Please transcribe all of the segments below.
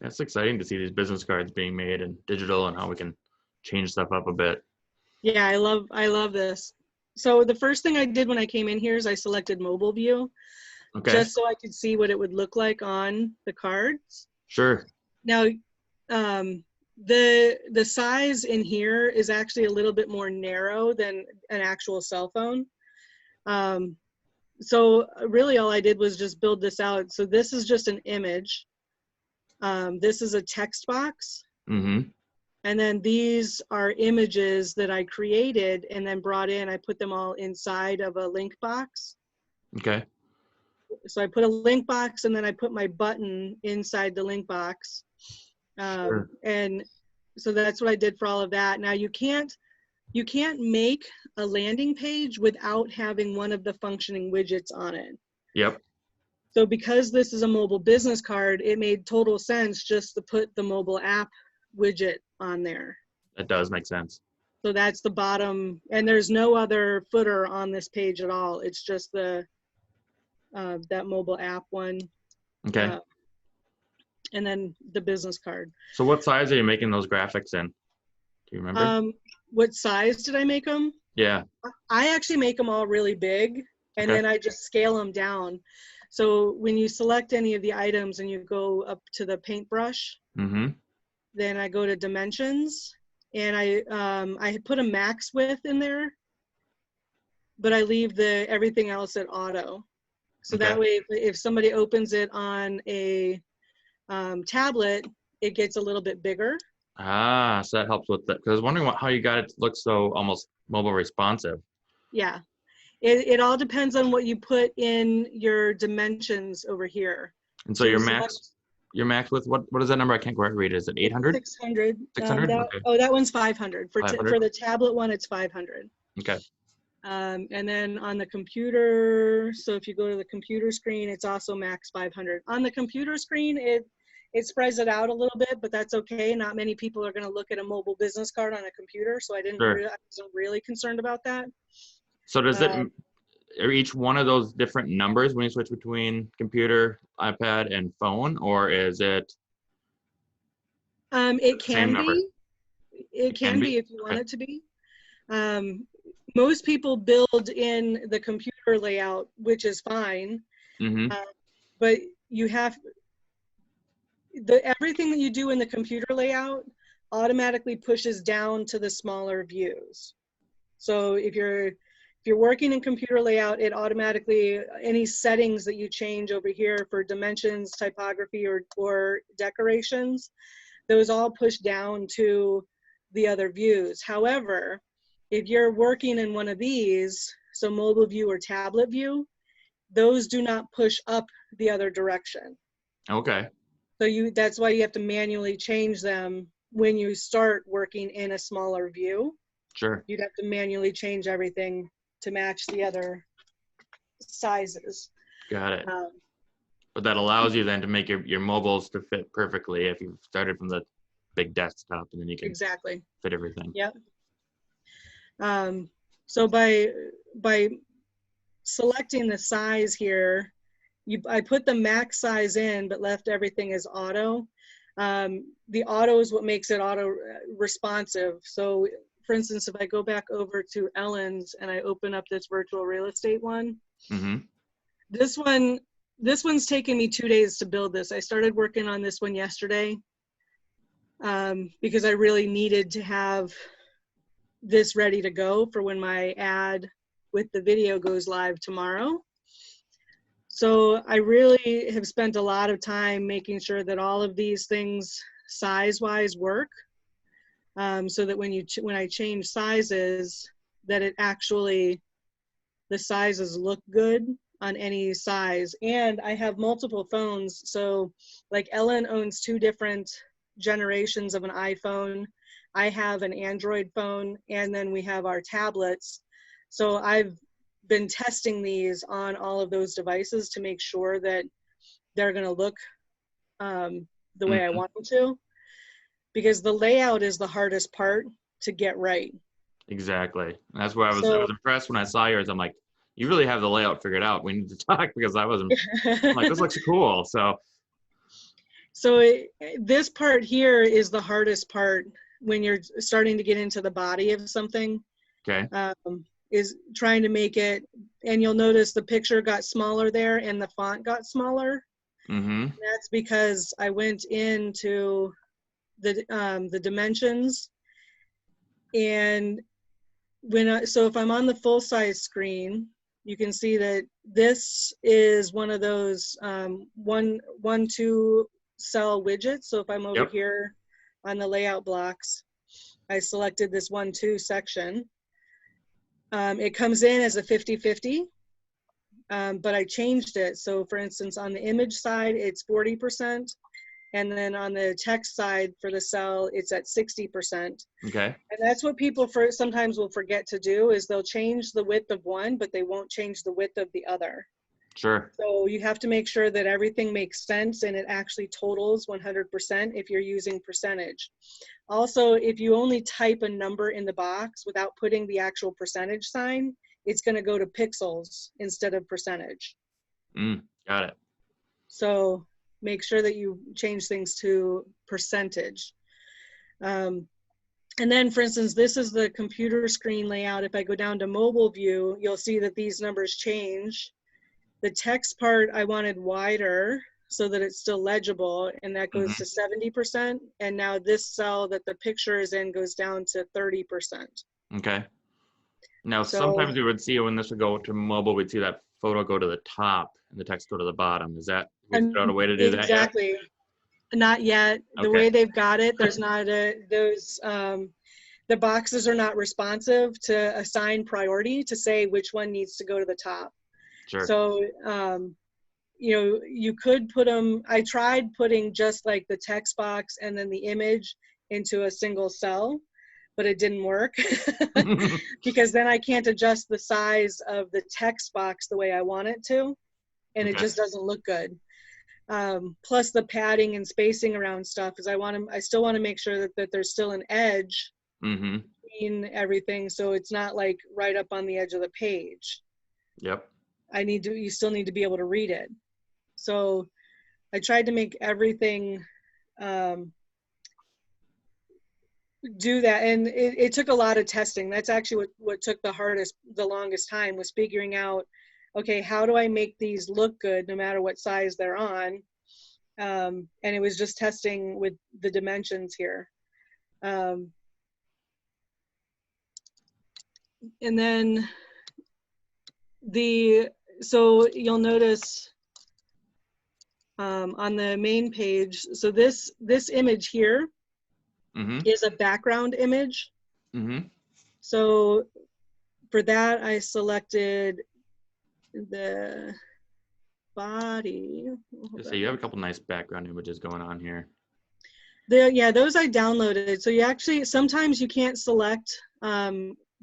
It's exciting to see these business cards being made and digital and how we can change stuff up a bit. Yeah, I love this. So the first thing I did when I came in here is I selected mobile view, just so I could see what it would look like on the cards. Sure. Now, the size in here is actually a little bit more narrow than an actual cell phone. So really all I did was just build this out. So this is just an image. This is a text box. Mm-hmm. And then these are images that I created and then brought in. I put them all inside of a link box. Okay. So I put a link box and then I put my button inside the link box. Sure. And so that's what I did for all of that. Now you can't make a landing page without having one of the functioning widgets on it. Yep. So because this is a mobile business card, it made total sense just to put the mobile app widget on there. That does make sense. So that's the bottom, and there's no other footer on this page at all. It's just the that mobile app one. Okay. And then the business card. So what size are you making those graphics in? Do you remember? What size did I make them? Yeah. I actually make them all really big, and then I just scale them down. So when you select any of the items and you go up to the paintbrush, then I go to dimensions, and I put a max width in there, but I leave everything else at auto. So that way, if somebody opens it on a tablet, it gets a little bit bigger. Ah, so that helps with that. Because I was wondering how you got it to look so almost mobile responsive. Yeah, it all depends on what you put in your dimensions over here. And so your max with what is that number? I can't quite read. Is it 800? 600. 600? Oh, that one's 500. For 500? For the tablet one, it's 500. Okay. And then on the computer, so if you go to the computer screen, it's also max 500. On the computer screen, it spreads it out a little bit, but that's okay. Not many people are going to look at a mobile business card on a computer, so I wasn't really concerned about that. So are each one of those different numbers when you switch between computer, iPad, and phone, or is it? It can be. It can be if you want it to be. Most people build in the computer layout, which is fine, but you have everything that you do in the computer layout automatically pushes down to the smaller views. So if you're working in computer layout, it automatically, any settings that you change over here for dimensions, typography, or decorations, those all push down to the other views. However, if you're working in one of these, so mobile view or tablet view, those do not push up the other direction. Okay. So that's why you have to manually change them when you start working in a smaller view. Sure. You'd have to manually change everything to match the other sizes. Got it. But that allows you then to make your mobiles to fit perfectly if you started from the big desktop, and then you can fit everything. Yep. So by selecting the size here, I put the max size in, but left everything as auto. The auto is what makes it auto responsive. So for instance, if I go back over to Ellen's and I open up this virtual real estate one, this one's taken me 2 days to build this. I started working on this one yesterday because I really needed to have this ready to go for when my ad with the video goes live tomorrow. So I really have spent a lot of time making sure that all of these things size-wise work, so that when I change sizes, that it actually, the sizes look good on any size. And I have multiple phones. So like Ellen owns 2 different generations of an iPhone. I have an Android phone, and then we have our tablets. So I've been testing these on all of those devices to make sure that they're going to look the way I want them to, because the layout is the hardest part to get right. Exactly. That's why I was impressed when I saw yours. I'm like, you really have the layout figured out. We need to talk, because I wasn't I'm like, this looks cool. So So this part here is the hardest part when you're starting to get into the body of something. Okay. Is trying to make it, and you'll notice the picture got smaller there and the font got smaller. Mm-hmm. That's because I went into the dimensions, and so if I'm on the full size screen, you can see that this is one of those 1-2 cell widgets. So if I'm over here on the layout blocks, I selected this 1-2 section. It comes in as a 50-50, but I changed it. So for instance, on the image side, it's 40%. And then on the text side for the cell, it's at 60%. Okay. And that's what people sometimes will forget to do, is they'll change the width of one, but they won't change the width of the other. Sure. So you have to make sure that everything makes sense and it actually totals 100% if you're using percentage. Also, if you only type a number in the box without putting the actual percentage sign, it's going to go to pixels instead of percentage. Got it. So make sure that you change things to percentage. And then, for instance, this is the computer screen layout. If I go down to mobile view, you'll see that these numbers change. The text part I wanted wider so that it's still legible, and that goes to 70%. And now this cell that the picture is in goes down to 30%. Okay. Now, sometimes we would see when this would go to mobile, we'd see that photo go to the top and the text go to the bottom. Is that a way to do that? Exactly. Not yet. The way they've got it, there's not the boxes are not responsive to assign priority to say which one needs to go to the top. Sure. So, you know, you could put them, I tried putting just like the text box and then the image into a single cell, but it didn't work because then I can't adjust the size of the text box the way I want it to, and it just doesn't look good. Plus the padding and spacing around stuff is I still want to make sure that there's still an edge between everything, so it's not like right up on the edge of the page. Yep. You still need to be able to read it. So I tried to make everything do that, and it took a lot of testing. That's actually what took the longest time, was figuring out, okay, how do I make these look good no matter what size they're on? And it was just testing with the dimensions here. And then so you'll notice on the main page, so this image here is a background image. So for that, I selected the body. So you have a couple nice background images going on here. Yeah, those I downloaded. So you actually, sometimes you can't select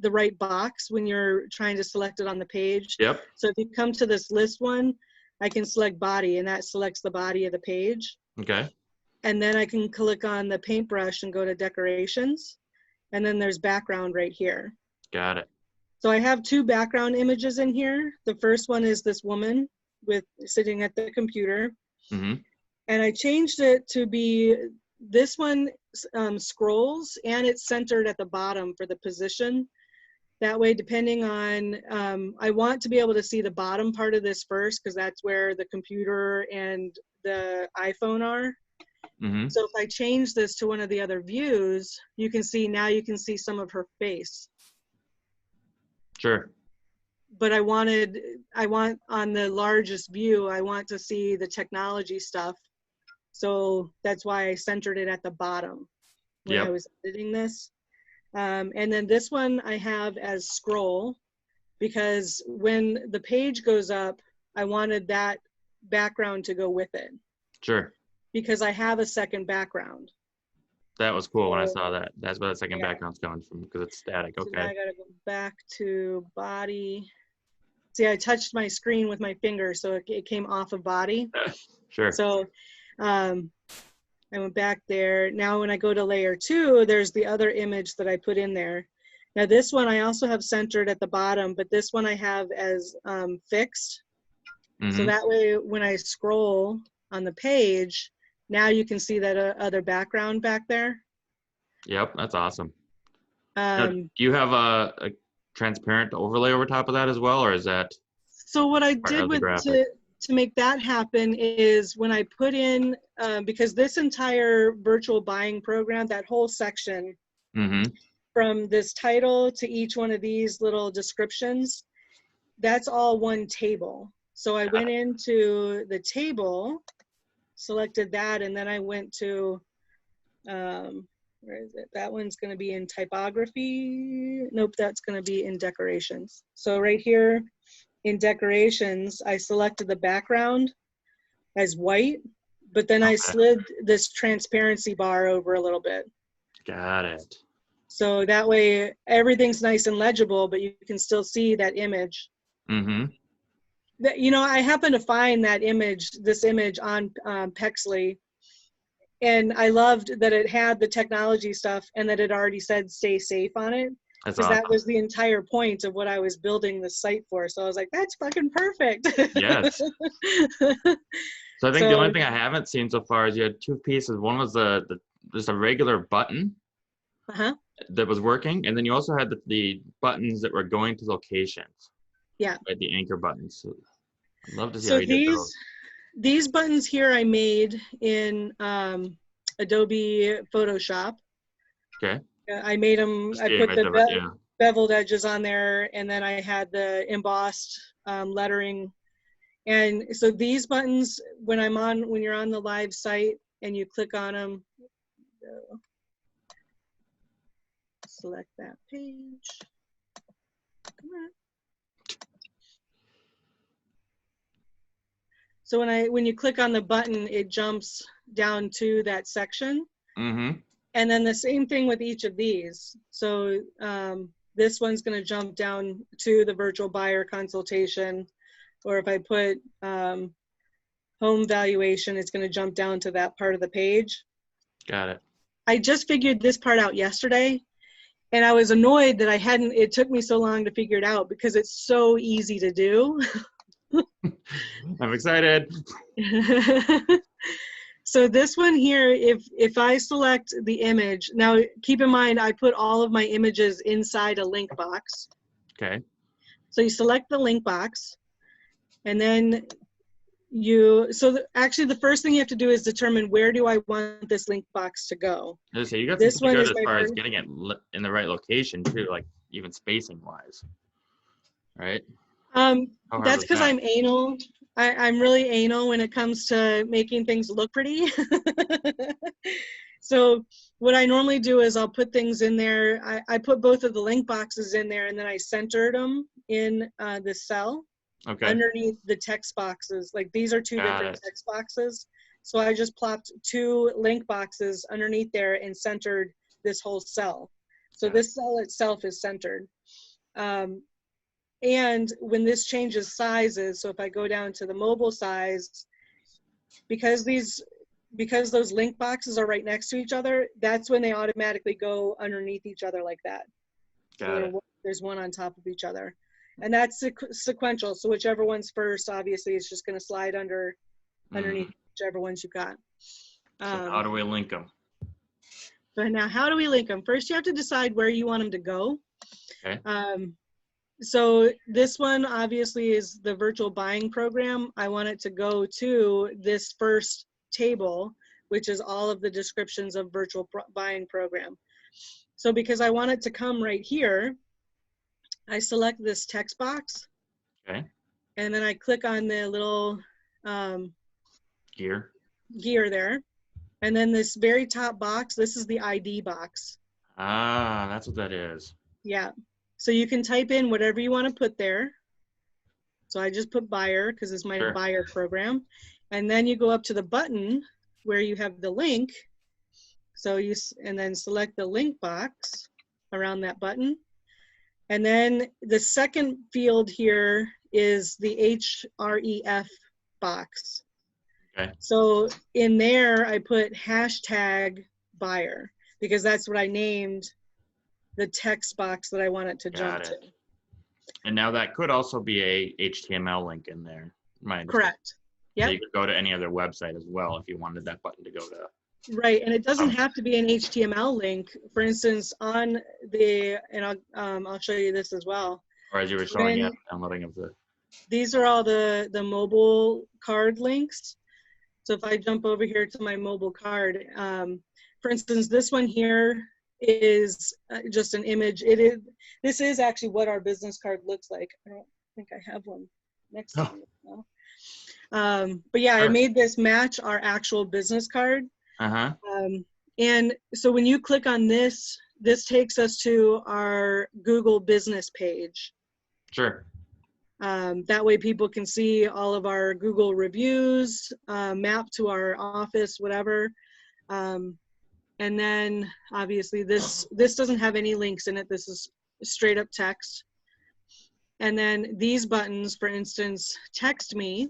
the right box when you're trying to select it on the page. Yep. So if you come to this list one, I can select body, and that selects the body of the page. Okay. And then I can click on the paintbrush and go to decorations. And then there's background right here. Got it. So I have two background images in here. The first one is this woman sitting at the computer. And I changed it to be, this one scrolls, and it's centered at the bottom for the position. That way, depending on, I want to be able to see the bottom part of this first, because that's where the computer and the iPhone are. So if I change this to one of the other views, you can see some of her face. Sure. But I want on the largest view, I want to see the technology stuff. So that's why I centered it at the bottom when I was editing this. And then this one I have as scroll, because when the page goes up, I wanted that background to go with it. Sure. Because I have a second background. That was cool when I saw that. That's where the second background's coming from, because it's static. Okay. So now I gotta go back to body. See, I touched my screen with my finger, so it came off of body. Sure. So I went back there. Now when I go to layer 2, there's the other image that I put in there. Now this one I also have centered at the bottom, but this one I have as fixed. So that way when I scroll on the page, now you can see that other background back there. Yep, that's awesome. Now, do you have a transparent overlay over top of that as well, or is that so what I part did of the with graphic? to make that happen is when I put in because this entire virtual buying program, that whole section from this title to each one of these little descriptions, that's all one table. So I went into the table, selected that, and then I went to where is it? That one's going to be in typography. Nope, that's going to be in decorations. So right here in decorations, I selected the background as white, but then I slid this transparency bar over a little bit. Got it. So that way everything's nice and legible, but you can still see that image. That, you know, I happened to find that image, this image on Pexley, and I loved that it had the technology stuff and that it already said stay safe on it. Because awesome. that was the entire point of what I was building the site for. So I was like, that's fucking perfect. Yes. So I think the only thing I haven't seen so far is you had two pieces. One was just a regular button that was working, and then you also had the buttons that were going to locations. Yeah. Like the anchor buttons. So I'd love to see how you did those. These buttons here I made in Adobe Photoshop. Okay. I made them, I put the beveled edges on there, and then I had the embossed lettering. And so these buttons, when you're on the live site and you click on them, select that page. Come on. So when you click on the button, it jumps down to that section. And then the same thing with each of these. So this one's going to jump down to the virtual buyer consultation. Or if I put home valuation, it's going to jump down to that part of the page. Got it. I just figured this part out yesterday. And I was annoyed that it took me so long to figure it out because it's so easy to do. I'm excited. So this one here, if I select the image, now keep in mind I put all of my images inside a link box. Okay. So you select the link box, and then actually the first thing you have to do is determine where do I want this link box to go. So you got this one good as far as getting it in the right location too, like even spacing wise, right? That's because I'm anal. I'm really anal when it comes to making things look pretty. So what I normally do is I'll put things in there. I put both of the link boxes in there, and then I centered them in the cell underneath the text boxes. Like these are two different text boxes. So I just plopped two link boxes underneath there and centered this whole cell. So this cell itself is centered. And when this changes sizes, so if I go down to the mobile size, because those link boxes are right next to each other, that's when they automatically go underneath each other like that. So there's one on top of each other. And that's sequential. So whichever one's first, obviously, it's just going to slide underneath whichever ones you got. So how do we link them? So now, how do we link them? First, you have to decide where you want them to go. Okay. So this one obviously is the virtual buying program. I want it to go to this first table, which is all of the descriptions of virtual buying program. So because I want it to come right here, I select this text box. Okay. And then I click on the little gear there. And then this very top box, this is the ID box. Ah, that's what that is. Yeah. So you can type in whatever you want to put there. So I just put buyer because it's my buyer program. And then you go up to the button where you have the link. So and then select the link box around that button. And then the second field here is the href box. Okay. So in there, I put hashtag buyer because that's what I named the text box that I want it to jump to. And now that could also be a HTML link in there. Correct. Yeah. So you could go to any other website as well if you wanted that button to go to. Right, and it doesn't have to be an HTML link. For instance, on the, and I'll show you this as well. Or as you were showing it, downloading of the. These are all the mobile card links. So if I jump over here to my mobile card, for instance, this one here is just an image. This is actually what our business card looks like. I don't think I have one next to me now. But yeah, I made this match our actual business card. And so when you click on this, this takes us to our Google business page. Sure. That way people can see all of our Google reviews, map to our office, whatever. And then obviously this doesn't have any links in it. This is straight up text. And then these buttons, for instance, text me.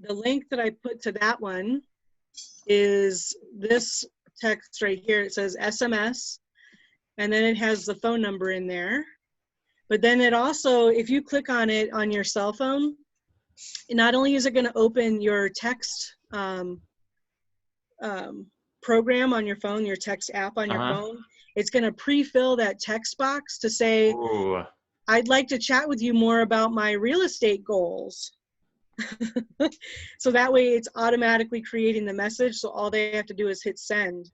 The link that I put to that one is this text right here. It says SMS, and then it has the phone number in there. But then it also, if you click on it on your cell phone, not only is it going to open your text program on your phone, your text app on your phone, it's going to pre-fill that text box to say, ooh, I'd like to chat with you more about my real estate goals. So that way it's automatically creating the message, so all they have to do is hit send.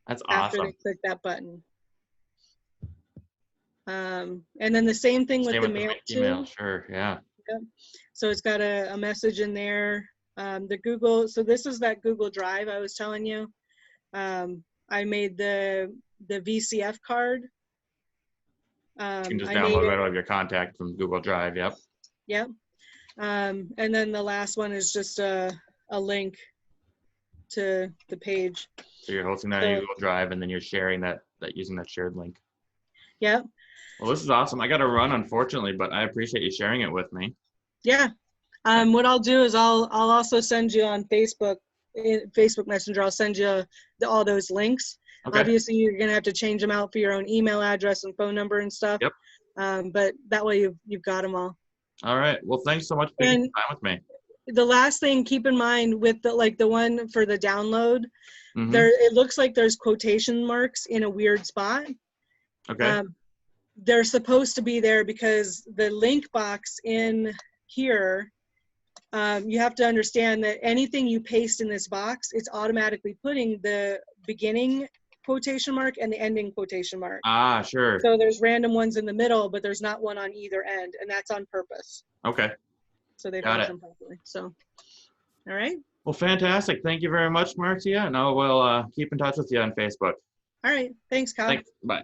That's after awesome. they click that button. And then the same thing with the mail too. Sure, yeah. Yep. So it's got a message in there. The Google, so this is that Google Drive I was telling you. I made the VCF card. You can just download right out of your contact from Google Drive, yep. Yep. And then the last one is just a link to the page. So you're hosting that on Google Drive, and then you're sharing that using that shared link. Yep. Well, this is awesome. I got to run, unfortunately, but I appreciate you sharing it with me. Yeah. What I'll do is I'll also send you on Facebook Messenger. I'll send you all those links. Okay. Obviously, you're gonna have to change them out for your own email address and phone number and stuff. Yep. But that way you've got them all. All right. Well, thanks so much for taking time with me. The last thing, keep in mind with the one for the download, it looks like there's quotation marks in a weird spot. Okay. They're supposed to be there because the link box in here, you have to understand that anything you paste in this box, it's automatically putting the beginning quotation mark and the ending quotation mark. Ah, sure. So there's random ones in the middle, but there's not one on either end, and that's on purpose. Okay. So they function properly. So, all right. Well, fantastic. Thank you very much, Marcia, and I will keep in touch with you on Facebook. All right. Thanks, Kyle. Thanks. Bye.